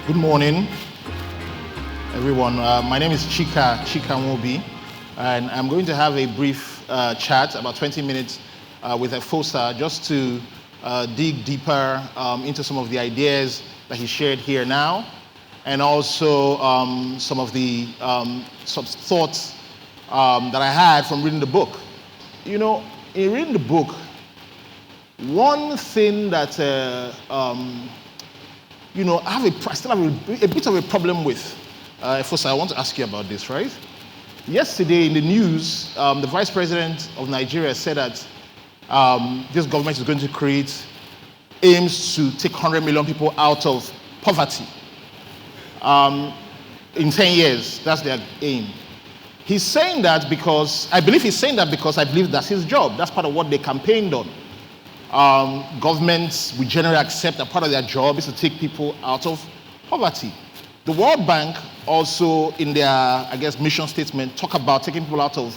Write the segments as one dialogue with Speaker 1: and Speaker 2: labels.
Speaker 1: Good morning, everyone. My name is Chika Nwobi, and I'm going to have a brief chat, about 20 minutes, with Efosa, just to dig deeper into some of the ideas that he shared here now, and also some of the thoughts that I had from reading the book. You know, in reading the book, one thing that I still have a bit of a problem with. First, I want to ask you about this, right? Yesterday in the news, the Vice President of Nigeria said that this government is going to aims to take 100 million people out of poverty in 10 years. That's their aim. He's saying that because I believe that's his job. That's part of what they campaigned on. Governments, we generally accept that part of their job is to take people out of poverty. The World Bank also, in their, mission statement, talk about taking people out of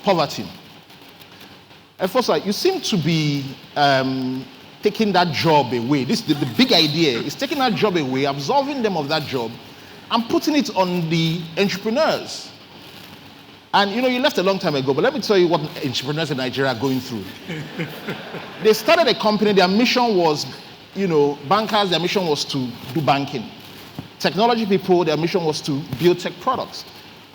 Speaker 1: poverty. Efosa, you seem to be taking that job away. The big idea is taking that job away, absolving them of that job, and putting it on the entrepreneurs. And you left a long time ago, but let me tell you what entrepreneurs in Nigeria are going through. They started a company, their mission was, bankers, their mission was to do banking. Technology people, their mission was to build tech products.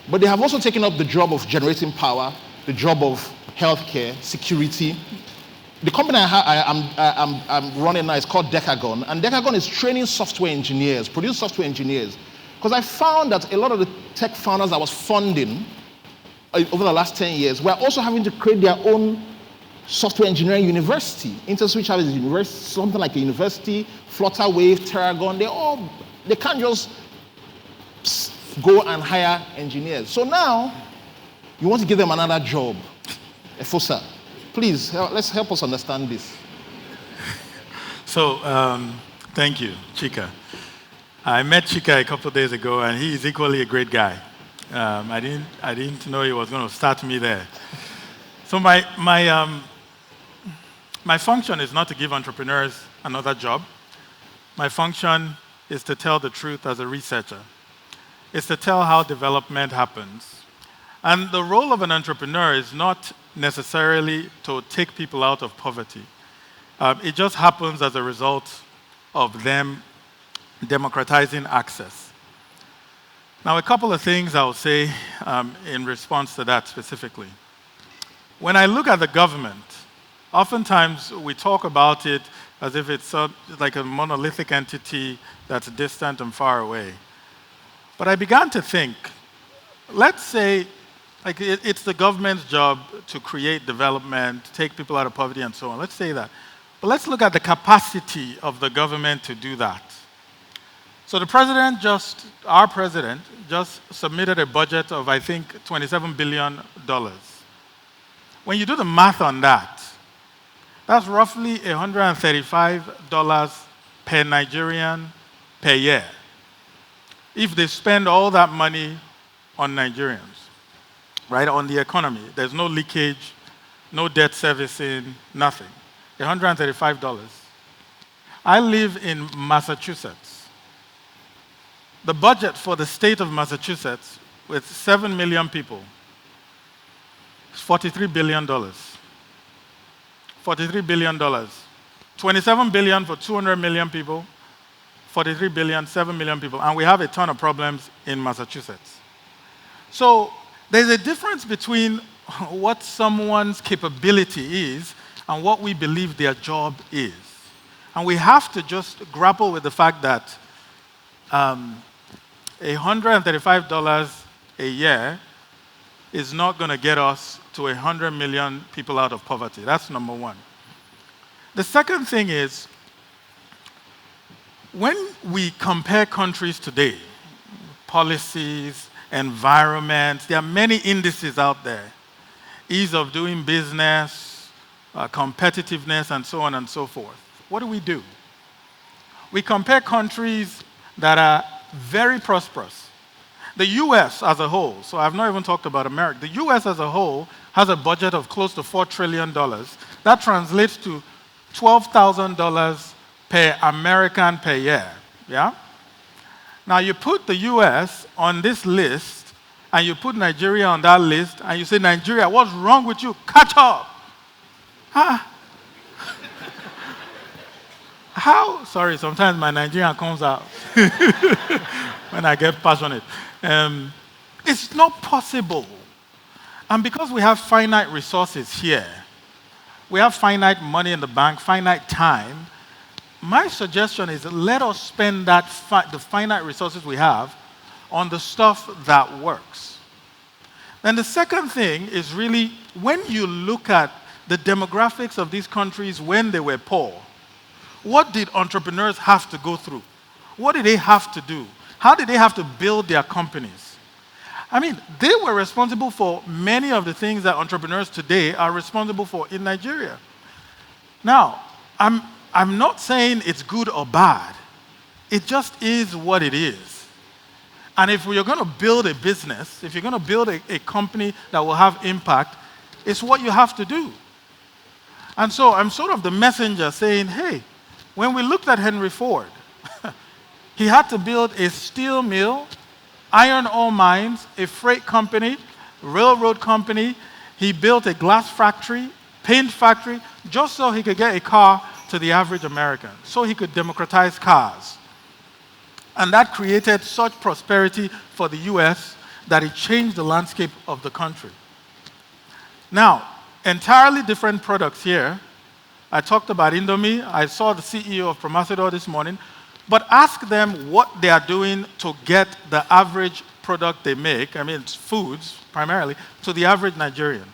Speaker 1: But they have also taken up the job of generating power, the job of healthcare, security. The company I'm running now is called Decagon, and Decagon is training software engineers, produce software engineers. Because I found that a lot of the tech founders I was funding over the last 10 years, we're also having to create their own software engineering university. InterSwitch has a university, something like a university, Flutterwave, Terragon, they can't just go and hire engineers. So now, you want to give them another job. Efosa, please, let's help us understand this.
Speaker 2: So, thank you, Chika. I met Chika a couple of days ago, and he is equally a great guy. I didn't know he was going to start me there. So my function is not to give entrepreneurs another job. My function is to tell the truth as a researcher. It's to tell how development happens. And the role of an entrepreneur is not necessarily to take people out of poverty. It just happens as a result of them democratizing access. Now, a couple of things I'll say in response to that specifically. When I look at the government, oftentimes we talk about it as if it's like a monolithic entity that's distant and far away. But I began to think, let's say it's the government's job to create development, take people out of poverty and so on. Let's say that. But let's look at the capacity of the government to do that. So our president just submitted a budget of, I think, $27 billion. When you do the math on that, that's roughly $135 per Nigerian per year. If they spend all that money on Nigerians, right, on the economy, there's no leakage, no debt servicing, nothing. $135. I live in Massachusetts. The budget for the state of Massachusetts, with 7 million people, is $43 billion. $43 billion. $27 billion for 200 million people, $43 billion, 7 million people. And we have a ton of problems in Massachusetts. So there's a difference between what someone's capability is and what we believe their job is. And we have to just grapple with the fact that $135 a year is not going to get us to 100 million people out of poverty. That's number one. The second thing is, when we compare countries today, policies, environments, there are many indices out there. Ease of doing business, competitiveness, and so on and so forth. What do? We compare countries that are very prosperous. The US as a whole, so I've not even talked about America, the US as a whole has a budget of close to $4 trillion. That translates to $12,000 per American per year. Yeah? Now you put the US on this list, and you put Nigeria on that list, and you say, Nigeria, what's wrong with you? Catch up. How? Sorry, sometimes my Nigerian comes out when I get passionate. It's not possible. And because we have finite resources here, we have finite money in the bank, finite time, my suggestion is let us spend the finite resources we have on the stuff that works. Then the second thing is really when you look at the demographics of these countries when they were poor, what did entrepreneurs have to go through? What did they have to do? How did they have to build their companies? I mean, they were responsible for many of the things that entrepreneurs today are responsible for in Nigeria. Now, I'm not saying it's good or bad. It just is what it is. And if you're going to build a business, if you're going to build a company that will have impact, it's what you have to do. And so I'm sort of the messenger saying, hey, when we looked at Henry Ford, he had to build a steel mill, iron ore mines, a freight company, railroad company. He built a glass factory, paint factory, just so he could get a car to the average American, so he could democratize cars. And that created such prosperity for the US that it changed the landscape of the country. Now, entirely different products here. I talked about Indomie. I saw the CEO of Promasidor this morning. But ask them what they are doing to get the average product they make, I mean, it's foods primarily, to the average Nigerian.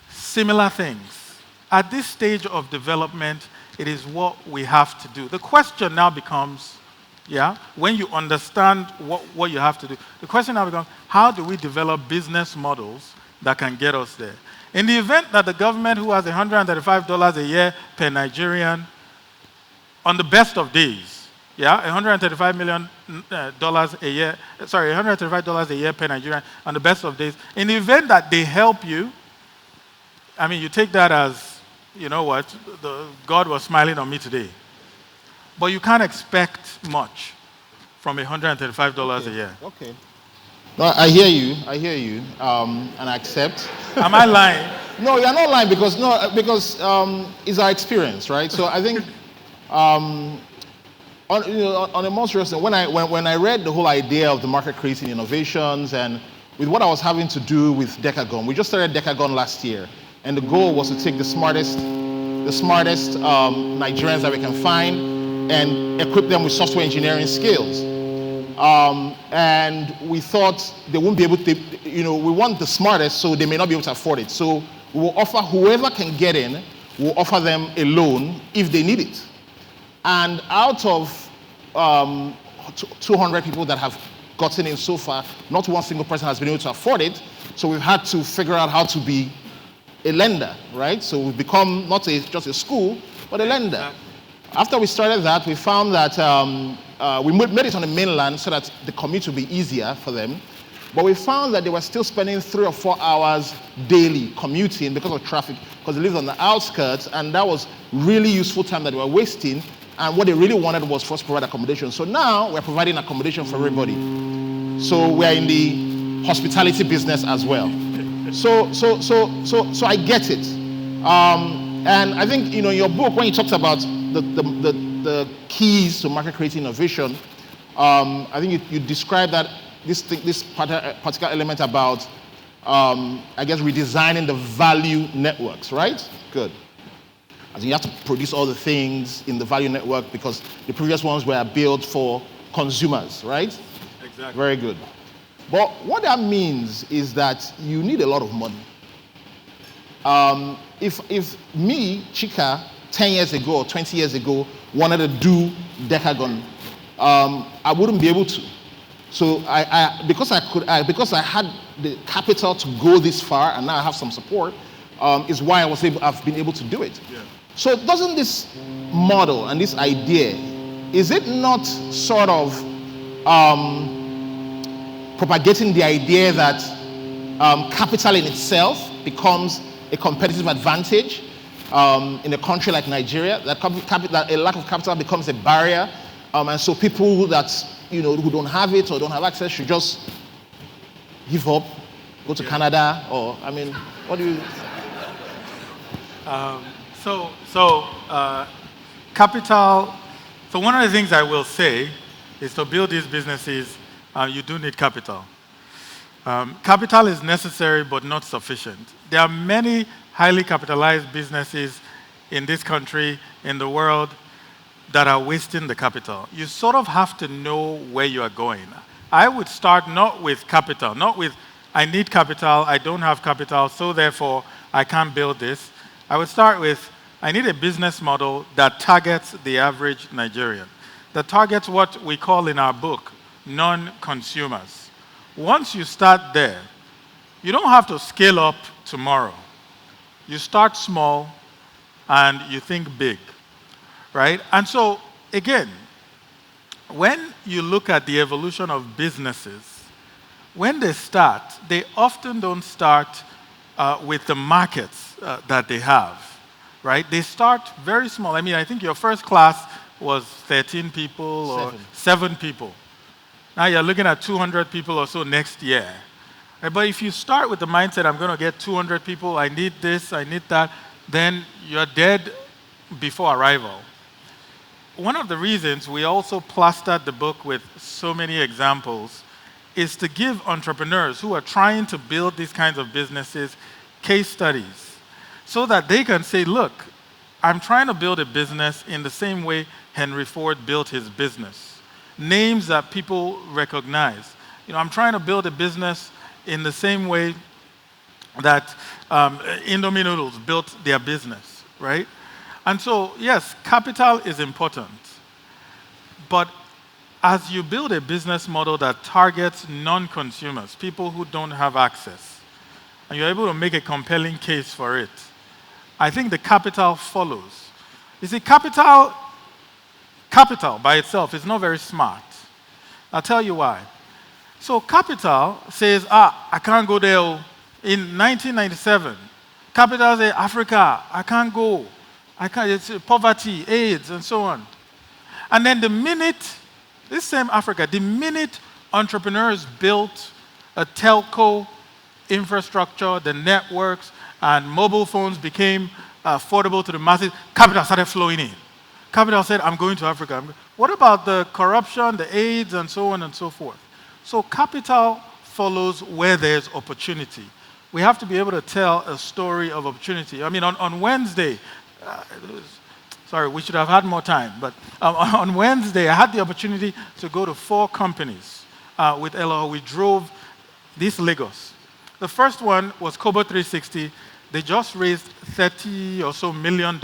Speaker 2: Similar things. At this stage of development, it is what we have to do. The question now becomes, when you understand what you have to do, the question now becomes, how do we develop business models that can get us there? In the event that the government, who has $135 a year per Nigerian, on the best of days, $135 million a year, $135 a year per Nigerian on the best of days. In the event that they help you, I mean, you take that as, you know what, God was smiling on me today. But you can't expect much from $135 a year.
Speaker 1: Okay. No, I hear you, and I accept.
Speaker 2: Am I lying?
Speaker 1: No, you're not lying because it's our experience, right? So I think on a more serious note, when I read the whole idea of the market creating innovations and with what I was having to do with Decagon, we just started Decagon last year, and the goal was to take the smartest Nigerians that we can find and equip them with software engineering skills. And we thought they won't be able to, we want the smartest, so they may not be able to afford it. So we will offer whoever can get in, we'll offer them a loan if they need it. And out of 200 people that have gotten in so far, not one single person has been able to afford it. So we've had to figure out how to be a lender, right? So we've become not just a school, but a lender. After we started that, we found that we made it on the mainland so that the commute would be easier for them. But we found that they were still spending 3 or 4 hours daily commuting because of traffic, because they lived on the outskirts, and that was really useful time that they were wasting. And what they really wanted was for us to provide accommodation. So now we're providing accommodation for everybody. So we're in the hospitality business as well. So I get it. And I think in your book, when you talked about the keys to market creating innovation, I think you described that this particular element about redesigning the value networks, right? Good. As you have to produce all the things in the value network because the previous ones were built for consumers, right?
Speaker 2: Exactly.
Speaker 1: Very good. But what that means is that you need a lot of money. If me, Chika, 10 years ago or 20 years ago, wanted to do Decagon, I wouldn't be able to. So because I had the capital to go this far, and now I have some support, is why I've been able to do it.
Speaker 2: Yeah.
Speaker 1: So doesn't this model and this idea, is it not sort of propagating the idea that capital in itself becomes a competitive advantage in a country like Nigeria, that a lack of capital becomes a barrier, and so people that who don't have it or don't have access should just give up, go to Canada, or what do you?
Speaker 2: Capital. So one of the things I will say is to build these businesses, you do need capital. Capital is necessary but not sufficient. There are many highly capitalized businesses in this country, in the world, that are wasting the capital. You sort of have to know where you are going. I would start not with capital, not with, I need capital, I don't have capital, so therefore I can't build this. I would start with, I need a business model that targets the average Nigerian, that targets what we call in our book, non-consumers. Once you start there, you don't have to scale up tomorrow. You start small and you think big. Right? And so, again, when you look at the evolution of businesses, when they start, they often don't start with the markets that they have, right? They start very small. I think your first class was 13 people or 7 people. Now you're looking at 200 people or so next year. Right? But if you start with the mindset, I'm going to get 200 people, I need this, I need that, then you're dead before arrival. One of the reasons we also plastered the book with so many examples is to give entrepreneurs who are trying to build these kinds of businesses case studies so that they can say, look, I'm trying to build a business in the same way Henry Ford built his business. Names that people recognize. I'm trying to build a business in the same way that Indomie Noodles built their business, right? And so, yes, capital is important. But as you build a business model that targets non-consumers, people who don't have access, and you're able to make a compelling case for it, I think the capital follows. You see, capital by itself is not very smart. I'll tell you why. So capital says, I can't go there. In 1997, capital says, Africa, I can't go. It's poverty, AIDS, and so on. And then this same Africa, the minute entrepreneurs built a telco infrastructure, the networks, and mobile phones became affordable to the masses, capital started flowing in. Capital said, I'm going to Africa. What about the corruption, the AIDS, and so on and so forth? So capital follows where there's opportunity. We have to be able to tell a story of opportunity. On Wednesday, sorry, we should have had more time, but on Wednesday, I had the opportunity to go to 4 companies with Elo. We drove this Lagos. The first one was Kobo 360. They just raised $30 or so million.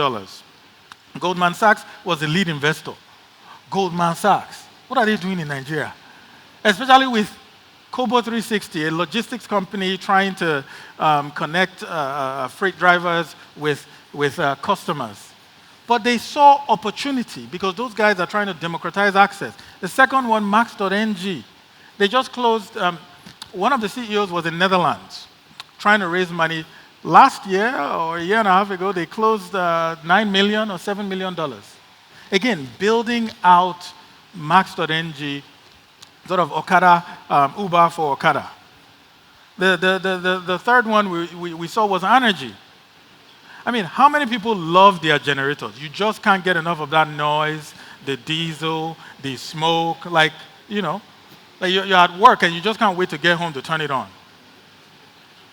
Speaker 2: Goldman Sachs was the lead investor. Goldman Sachs, what are they doing in Nigeria? Especially with Kobo 360, a logistics company trying to connect freight drivers with customers. But they saw opportunity because those guys are trying to democratize access. The second one, Max.ng, they just closed, one of the CEOs was in Netherlands trying to raise money. Last year or a year and a half ago, they closed $9 million or $7 million. Again, building out Max.ng, sort of Okada, Uber for Okada. The third one we saw was energy. How many people love their generators? You just can't get enough of that noise, the diesel, the smoke. You're at work and you just can't wait to get home to turn it on.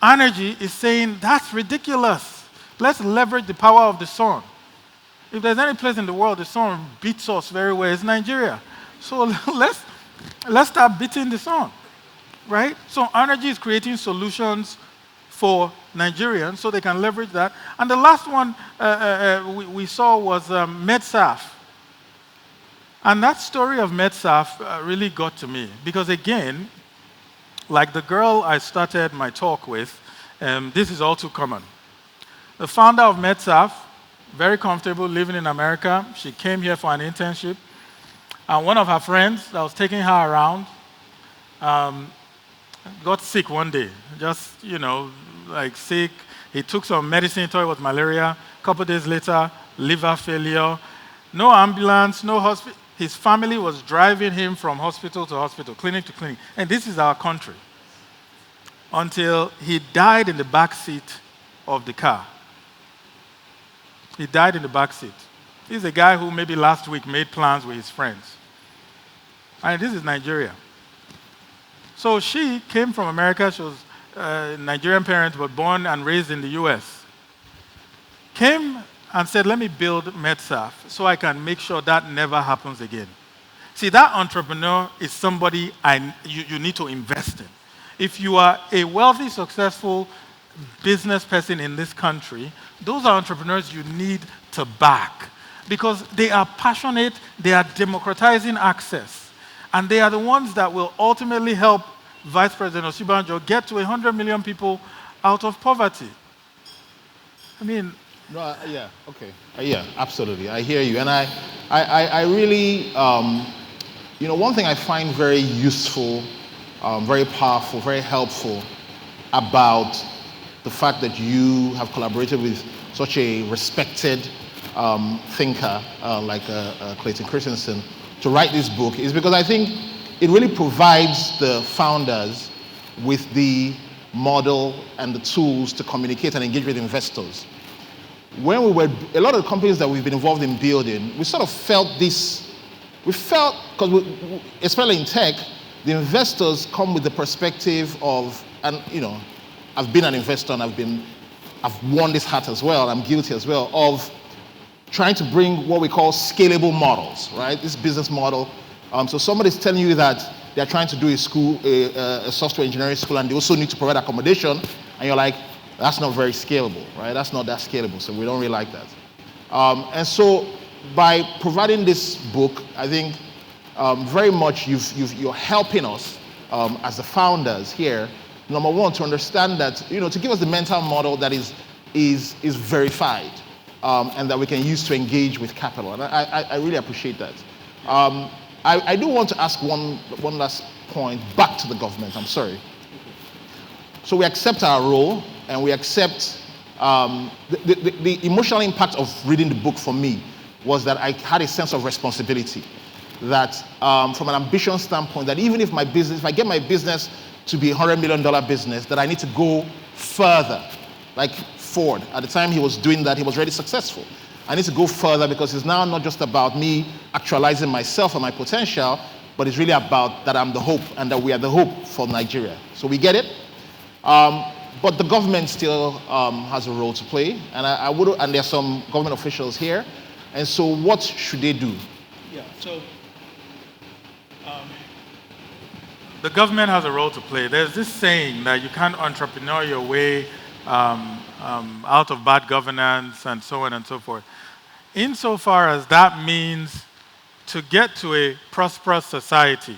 Speaker 2: Energy is saying, that's ridiculous. Let's leverage the power of the sun. If there's any place in the world the sun beats us very well, it's Nigeria. So let's start beating the sun, right? So energy is creating solutions for Nigerians so they can leverage that. And the last one we saw was MedSaf. And that story of MedSaf really got to me because, again, like the girl I started my talk with, this is all too common. The founder of MedSaf, very comfortable living in America. She came here for an internship. And one of her friends that was taking her around got sick one day. Just, sick. He took some medicine, thought it was malaria. A couple days later, liver failure. No ambulance, no hospital. his family was driving him from hospital to hospital, clinic to clinic. And this is our country. Until he died in the back seat of the car. He died in the back seat. He's a guy who maybe last week made plans with his friends. And this is Nigeria. So she came from America. She was Nigerian parents, but born and raised in the US. Came and said, let me build MedSaf so I can make sure that never happens again. See, that entrepreneur is somebody you need to invest in. If you are a wealthy, successful business person in this country, those are entrepreneurs you need to back because they are passionate, they are democratizing access, and they are the ones that will ultimately help Vice President Osinbajo get to 100 million people out of poverty. I mean,
Speaker 1: no, yeah, okay. Yeah, absolutely. I hear you. And I really, one thing I find very useful, very powerful, very helpful about the fact that you have collaborated with such a respected thinker like Clayton Christensen to write this book is because I think it really provides the founders with the model and the tools to communicate and engage with investors. When a lot of the companies that we've been involved in building, we sort of felt this, because especially in tech, the investors come with the perspective of, and I've been an investor and I've worn this hat as well, I'm guilty as well, of trying to bring what we call scalable models, right? This business model. So somebody's telling you that they're trying to do a software engineering school and they also need to provide accommodation, and you're like, that's not very scalable, right? That's not that scalable, so we don't really like that. And so by providing this book, I think very much you're helping us as the founders here, number one, to understand that, to give us the mental model that is verified and that we can use to engage with capital. And I really appreciate that. I do want to ask one last point back to the government. I'm sorry. So we accept our role, and we accept the emotional impact of reading the book for me was that I had a sense of responsibility. That from an ambition standpoint, that even if I get my business to be a $100 million business, that I need to go further. Like Ford, at the time he was doing that, he was already successful. I need to go further because it's now not just about me actualizing myself and my potential, but it's really about that I'm the hope and that we are the hope for Nigeria. So we get it. But the government still has a role to play, and there's some government officials here. And so what should they do?
Speaker 2: Yeah, so the government has a role to play. There's this saying that you can't entrepreneur your way out of bad governance and so on and so forth. Insofar as that means to get to a prosperous society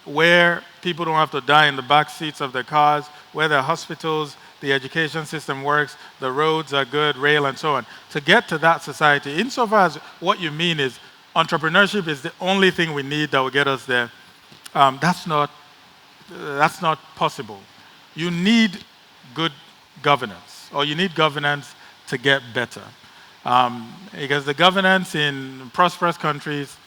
Speaker 2: where people don't have to die in the back seats of their cars, where there are hospitals, the education system works, the roads are good, rail and so on. To get to that society, insofar as what you mean is entrepreneurship is the only thing we need that will get us there, that's not possible. You need good governance, or you need governance to get better. Because the governance in prosperous countries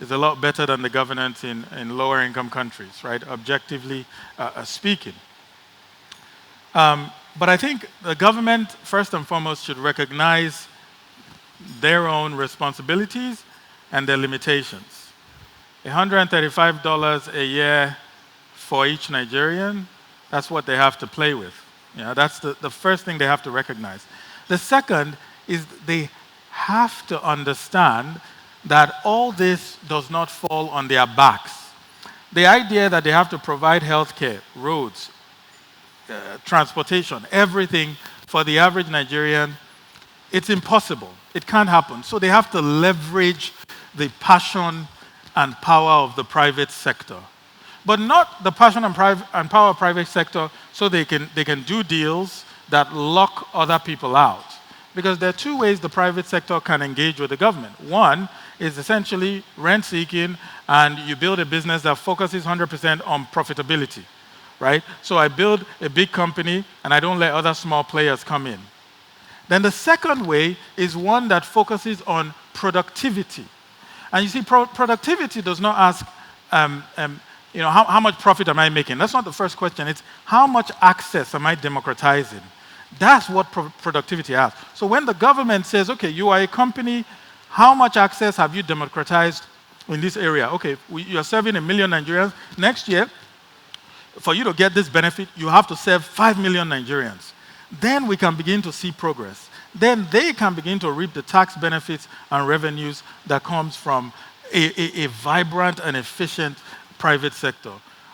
Speaker 2: is a lot better than the governance in lower income countries, right? Objectively speaking. But I think the government, first and foremost, should recognize their own responsibilities and their limitations. $135 a year for each Nigerian, that's what they have to play with. That's the first thing they have to recognize. The second is they have to understand that all this does not fall on their backs. The idea that they have to provide healthcare, roads, transportation, everything for the average Nigerian, it's impossible. It can't happen. So they have to leverage the passion and power of the private sector. But not the passion and power of private sector so they can do deals that lock other people out. Because there are two ways the private sector can engage with the government. One is essentially rent-seeking, and you build a business that focuses 100% on profitability, right? So I build a big company, and I don't let other small players come in. Then the second way is one that focuses on productivity. And you see, productivity does not ask, how much profit am I making? That's not the first question. It's how much access am I democratizing? That's what productivity asks. So when the government says, okay, you are a company, how much access have you democratized in this area? Okay, you are serving 1 million Nigerians. Next year, for you to get this benefit, you have to serve 5 million Nigerians. Then we can begin to see progress. Then they can begin to reap the tax benefits and revenues that comes from a vibrant and efficient private sector.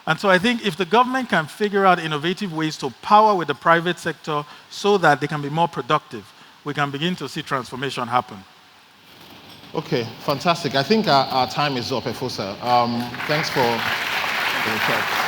Speaker 2: And so I think if the government can figure out innovative ways to power with the private sector so that they can be more productive, we can begin to see transformation happen.
Speaker 1: Okay, fantastic. I think our time is up, Efosa. Thanks for the talk.